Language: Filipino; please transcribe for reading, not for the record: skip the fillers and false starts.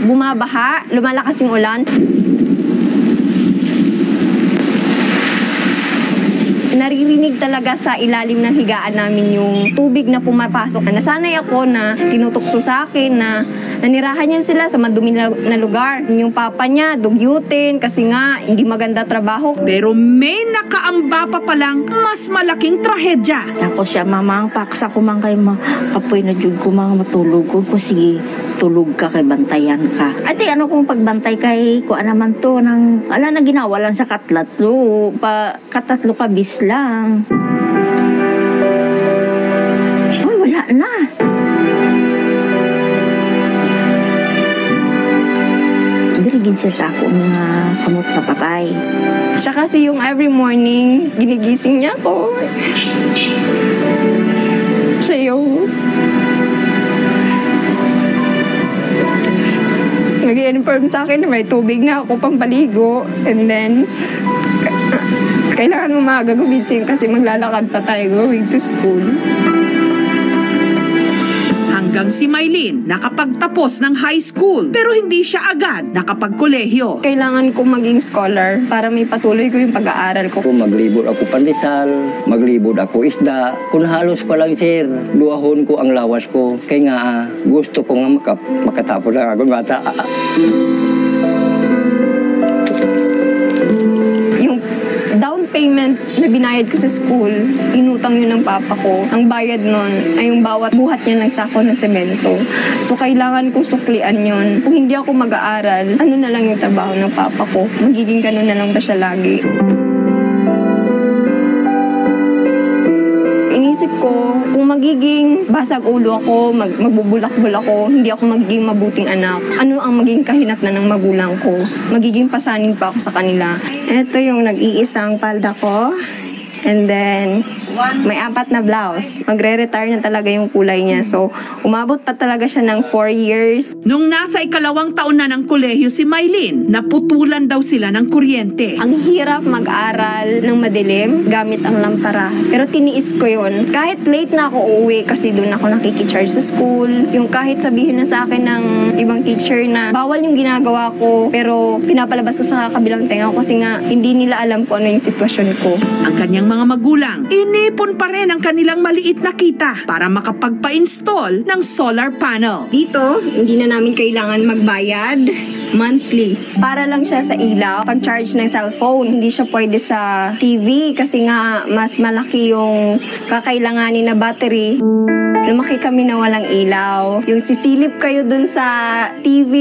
bumabaha, lumalakas yung ulan. Naririnig talaga sa ilalim ng higaan namin yung tubig na pumapasok. Nasanay ako na tinutukso sa akin na nanirahan niya sila sa madumi na lugar. Yung papa niya, dugyutin kasi nga hindi maganda trabaho. Pero may nakaamba pa palang mas malaking trahedya. Ako siya, mamang paksa ko man kay kapoy na jud ko mga matulog ko. Sige, tulog ka kay bantayan ka. Ate, ano kung pagbantay kay kuha naman to ng, ala na ginawa lang sa katatlo. Katatlo ka bis lang. Uy, wala na. Dirigid siya sa ako mga kamot na patay. Siya kasi yung every morning, ginigising niya ako. Siya yung nag-i-inform sa akin na may tubig na ako pang paligo. And then, kailangan mo maaga gumising kasi maglalakad pa tayo going to school. Hanggang si Mylene nakapagtapos ng high school pero hindi siya agad nakapagkolehiyo. Kailangan ko maging scholar para may patuloy ko yung pag-aaral ko. Kung maglibot ako pandesal, maglibot ako isda. Kung halos pa lang, sir, duahon ko ang lawas ko. Kaya nga, gusto ko nga makatapos lang ako bata. Yung down payment na binayad ko sa school, inutang yun ng papa ko. Ang bayad nun ay yung bawat buhat niya ng sako ng semento. So, kailangan ko suklian yun. Kung hindi ako mag-aaral, ano na lang yung trabaho ng papa ko? Magiging ganun na lang ba siya lagi? Inisip ko, kung magiging basag ulo ako, magbubulak-bulak ako, hindi ako magiging mabuting anak, ano ang magiging kahinatnan ng magulang ko? Magiging pasanin pa ako sa kanila. Ito yung nag-iisang palda ko. And then, may 4 na blouse. Magre-retire na talaga yung kulay niya. So, umabot pa talaga siya ng 4 years. Nung nasa 2nd taon na ng kolehiyo si Mylene, naputulan daw sila ng kuryente. Ang hirap mag-aral ng madilim gamit ang lampara. Pero tiniis ko yun. Kahit late na ako uuwi kasi doon ako nakikicharge sa school. Yung kahit sabihin na sa akin ng ibang teacher na bawal yung ginagawa ko pero pinapalabas ko sa kabilang tenga ko kasi nga hindi nila alam kung ano yung sitwasyon ko. Ang kanyang mga magulang, inipon pa rin ang kanilang maliit na kita para makapagpa-install ng solar panel. Dito, hindi na namin kailangan magbayad monthly. Para lang siya sa ilaw. Pag-charge ng cellphone, hindi siya pwede sa TV kasi nga mas malaki yung kakailanganin na battery. Lumaki kami na walang ilaw. Yung sisilip kayo dun sa TV